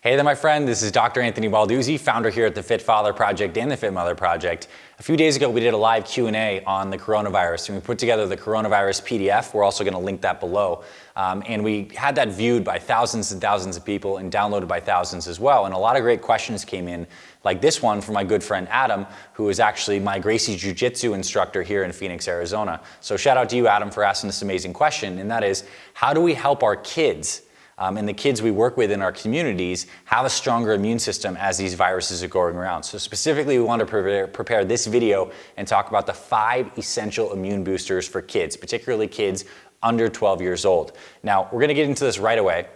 Hey there, my friend. This is Dr. Anthony Balduzzi, founder here at the Fit Father Project and the Fit Mother Project. A few days ago, we did a live Q&A on the coronavirus, and we put together the coronavirus PDF. We're also going to link that below. And we had that viewed by thousands and thousands of people and downloaded by thousands as well. And a lot of great questions came in, like this one from my good friend Adam, who is actually my Gracie Jiu-Jitsu instructor here in Phoenix, Arizona. So shout out to you, Adam, for asking this amazing question, and that is, how do we help our kids and the kids we work with in our communities have a stronger immune system as these viruses are going around? So specifically, we want to prepare this video and talk about the 5 essential immune boosters for kids, particularly kids under 12 years old. Now, we're going to get into this right away.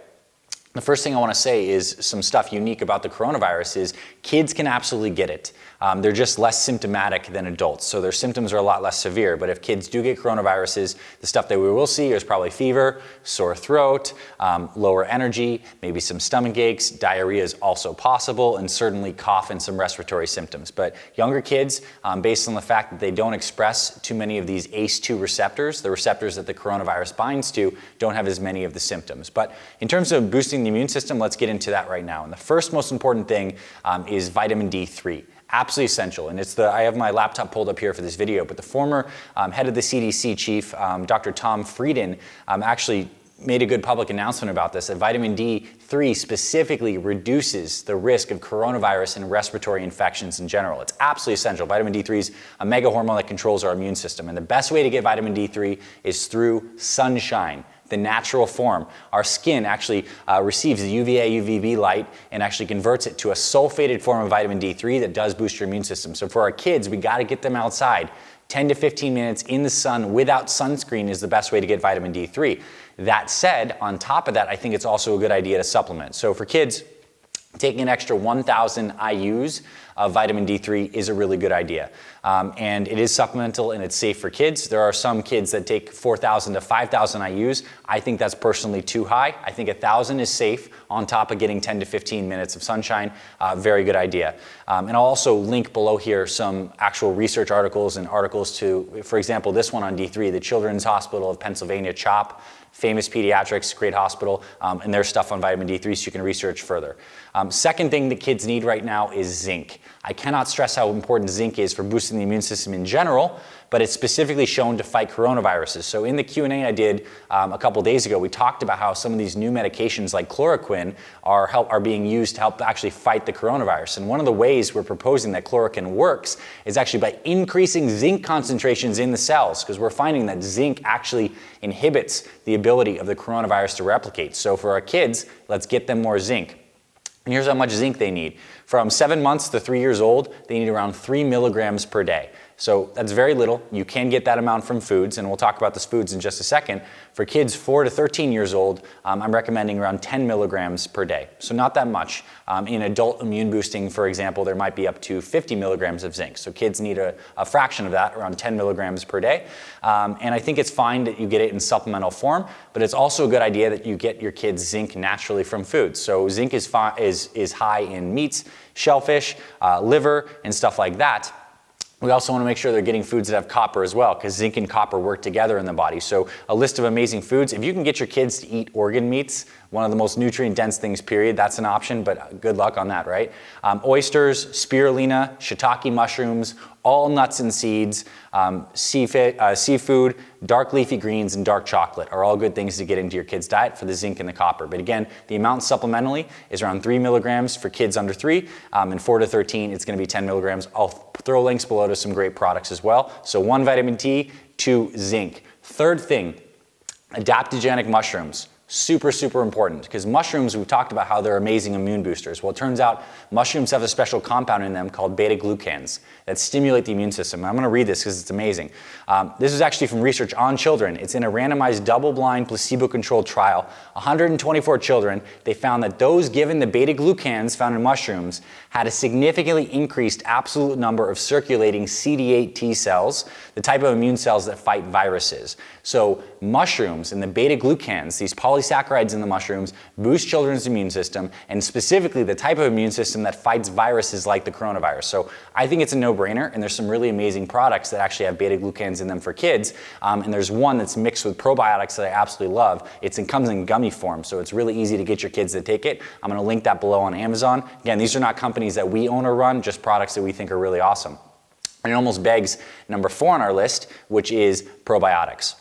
The first thing I want to say is some stuff unique about the coronavirus is kids can absolutely get it. They're just less symptomatic than adults, so their symptoms are a lot less severe. But if kids do get coronaviruses, the stuff that we will see is probably fever, sore throat, lower energy, maybe some stomach aches, diarrhea is also possible, and certainly cough and some respiratory symptoms. But younger kids, based on the fact that they don't express too many of these ACE2 receptors, the receptors that the coronavirus binds to, don't have as many of the symptoms. But in terms of boosting the immune system, let's get into that right now. And the first most important thing is vitamin D3. Absolutely essential, and I have my laptop pulled up here for this video, but the former head of the CDC chief, Dr. Tom Frieden, actually made a good public announcement about this, that vitamin D3 specifically reduces the risk of coronavirus and respiratory infections in general. It's absolutely essential. Vitamin D3 is a mega hormone that controls our immune system, and the best way to get vitamin D3 is through sunshine, the natural form. Our skin actually receives the UVA, UVB light and actually converts it to a sulfated form of vitamin D3 that does boost your immune system. So for our kids, we got to get them outside. 10 to 15 minutes in the sun without sunscreen is the best way to get vitamin D3. That said, on top of that, I think it's also a good idea to supplement. So for kids, taking an extra 1,000 IUs of vitamin D3 is a really good idea. And it is supplemental and it's safe for kids. There are some kids that take 4,000 to 5,000 IUs. I think that's personally too high. I think 1,000 is safe on top of getting 10 to 15 minutes of sunshine. Very good idea. And I'll also link below here some actual research articles and articles to, for example, this one on D3, the Children's Hospital of Pennsylvania, CHOP, famous pediatrics, great hospital, and their stuff on vitamin D3 so you can research further. Second thing that kids need right now is zinc. I cannot stress how important zinc is for boosting the immune system in general, but it's specifically shown to fight coronaviruses. So in the Q&A I did a couple days ago, we talked about how some of these new medications like chloroquine are being used to help actually fight the coronavirus. And one of the ways we're proposing that chloroquine works is actually by increasing zinc concentrations in the cells, because we're finding that zinc actually inhibits the ability of the coronavirus to replicate. So for our kids, let's get them more zinc. And here's how much zinc they need. From 7 months to 3 years old, they need around 3 milligrams per day. So that's very little. You can get that amount from foods, and we'll talk about those foods in just a second. For kids 4 to 13 years old, I'm recommending around 10 milligrams per day. So not that much. In adult immune boosting, for example, there might be up to 50 milligrams of zinc. So kids need a fraction of that, around 10 milligrams per day. And I think it's fine that you get it in supplemental form, but it's also a good idea that you get your kids zinc naturally from foods. So zinc is high in meats, shellfish, liver, and stuff like that. We also want to make sure they're getting foods that have copper as well, because zinc and copper work together in the body. So a list of amazing foods. If you can get your kids to eat organ meats, one of the most nutrient-dense things, period, that's an option, but good luck on that, right? Oysters, spirulina, shiitake mushrooms, all nuts and seeds, seafood, dark leafy greens, and dark chocolate are all good things to get into your kids' diet for the zinc and the copper. But again, the amount supplementally is around 3 milligrams for kids under 3, and 4 to 13, it's going to be 10 milligrams. I'll throw links below to some great products as well. So 1, vitamin D, 2, zinc. Third thing, adaptogenic mushrooms. Super, super important, because mushrooms, we've talked about how they're amazing immune boosters. Well, it turns out mushrooms have a special compound in them called beta-glucans that stimulate the immune system. And I'm going to read this because it's amazing. This is actually from research on children. It's in a randomized double-blind placebo-controlled trial. 124 children, they found that those given the beta-glucans found in mushrooms had a significantly increased absolute number of circulating CD8 T cells, the type of immune cells that fight viruses. So mushrooms and the beta-glucans, these polyphenol polysaccharides in the mushrooms, boost children's immune system, and specifically the type of immune system that fights viruses like the coronavirus. So I think it's a no-brainer, and there's some really amazing products that actually have beta-glucans in them for kids. And there's one that's mixed with probiotics that I absolutely love. It comes in gummy form, so it's really easy to get your kids to take it. I'm going to link that below on Amazon. Again, these are not companies that we own or run, just products that we think are really awesome. And it almost begs number 4 on our list, which is probiotics.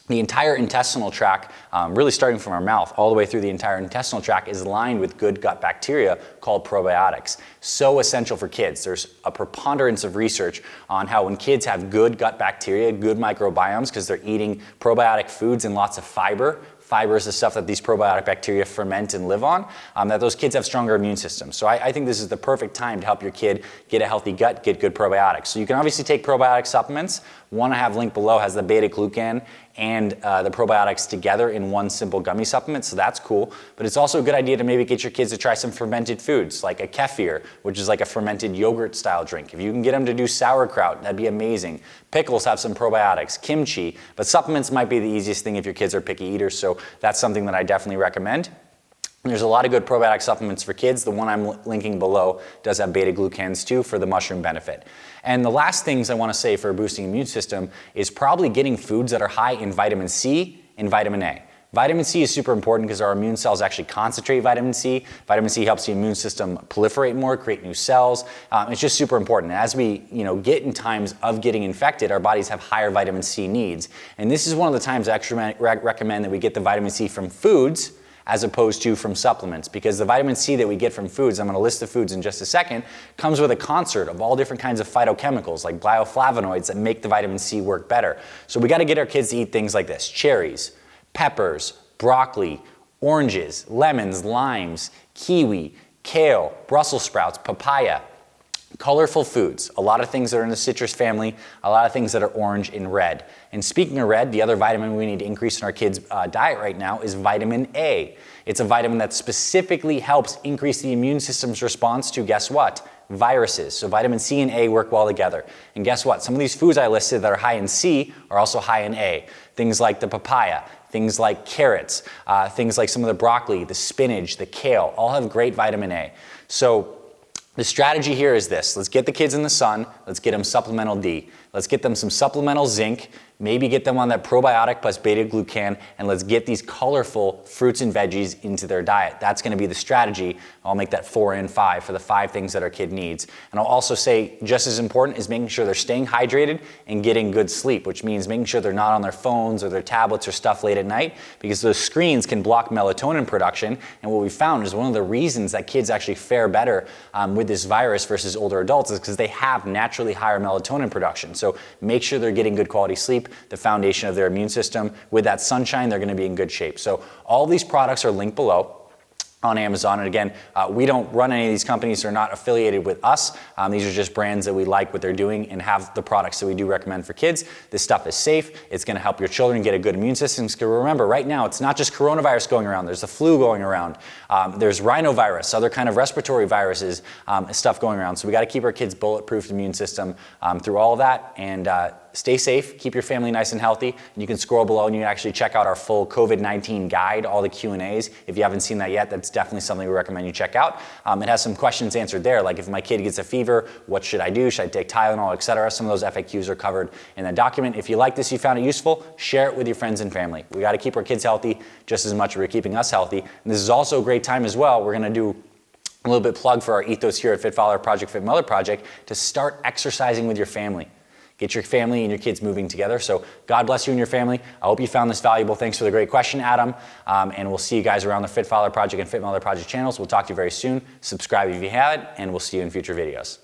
The entire intestinal tract, really starting from our mouth all the way through the entire intestinal tract, is lined with good gut bacteria called probiotics. So essential for kids. There's a preponderance of research on how when kids have good gut bacteria, good microbiomes, because they're eating probiotic foods and lots of fiber. Fiber is the stuff that these probiotic bacteria ferment and live on, that those kids have stronger immune systems. So I think this is the perfect time to help your kid get a healthy gut, get good probiotics. So you can obviously take probiotic supplements. One I have linked below has the beta-glucan and the probiotics together in one simple gummy supplement, so that's cool. But it's also a good idea to maybe get your kids to try some fermented foods, like a kefir, which is like a fermented yogurt style drink. If you can get them to do sauerkraut, that'd be amazing. Pickles have some probiotics, kimchi, but supplements might be the easiest thing if your kids are picky eaters, so that's something that I definitely recommend. There's a lot of good probiotic supplements for kids. The one I'm linking below does have beta-glucans too for the mushroom benefit. And the last things I want to say for boosting immune system is probably getting foods that are high in vitamin C and vitamin A. Vitamin C is super important because our immune cells actually concentrate vitamin C. Vitamin C helps the immune system proliferate more, create new cells. It's just super important. As we get in times of getting infected, our bodies have higher vitamin C needs. And this is one of the times I actually recommend that we get the vitamin C from foods as opposed to from supplements, because the vitamin C that we get from foods, I'm going to list the foods in just a second, comes with a concert of all different kinds of phytochemicals like bioflavonoids that make the vitamin C work better. So we got to get our kids to eat things like this: cherries, peppers, broccoli, oranges, lemons, limes, kiwi, kale, Brussels sprouts, papaya. Colorful foods, a lot of things that are in the citrus family, a lot of things that are orange and red. And speaking of red, the other vitamin we need to increase in our kids' diet right now is vitamin A. It's a vitamin that specifically helps increase the immune system's response to, guess what? Viruses. So vitamin C and A work well together. And guess what? Some of these foods I listed that are high in C are also high in A. Things like the papaya, things like carrots, things like some of the broccoli, the spinach, the kale, all have great vitamin A. So the strategy here is this: let's get the kids in the sun, let's get them supplemental D, let's get them some supplemental zinc, maybe get them on that probiotic plus beta-glucan, and let's get these colorful fruits and veggies into their diet. That's going to be the strategy. I'll make that 4 and 5 for the 5 things that our kid needs. And I'll also say just as important is making sure they're staying hydrated and getting good sleep, which means making sure they're not on their phones or their tablets or stuff late at night, because those screens can block melatonin production. And what we found is one of the reasons that kids actually fare better with this virus versus older adults is because they have naturally higher melatonin production. So make sure they're getting good quality sleep, the foundation of their immune system. With that sunshine, they're going to be in good shape. So all these products are linked below on Amazon. And again, we don't run any of these companies. They're not affiliated with us. These are just brands that we like what they're doing and have the products that we do recommend for kids. This stuff is safe. It's going to help your children get a good immune system. Because remember, right now, it's not just coronavirus going around. There's the flu going around. There's rhinovirus, other kind of respiratory viruses, stuff going around. So we got to keep our kids' bulletproof immune system through all of that. And stay safe, keep your family nice and healthy. And you can scroll below and you can actually check out our full COVID-19 guide, all the Q&As. If you haven't seen that yet, that's definitely something we recommend you check out. It has some questions answered there, like if my kid gets a fever, what should I do? Should I take Tylenol, etc.? Some of those FAQs are covered in that document. If you like this, you found it useful, share it with your friends and family. We got to keep our kids healthy just as much as we're keeping us healthy. And this is also a great time as well. We're going to do a little bit plug for our ethos here at Fit Father Project, Fit Mother Project, to start exercising with your family. Get your family and your kids moving together. So God bless you and your family. I hope you found this valuable. Thanks for the great question, Adam. And we'll see you guys around the Fit Father Project and Fit Mother Project channels. We'll talk to you very soon. Subscribe if you haven't, and we'll see you in future videos.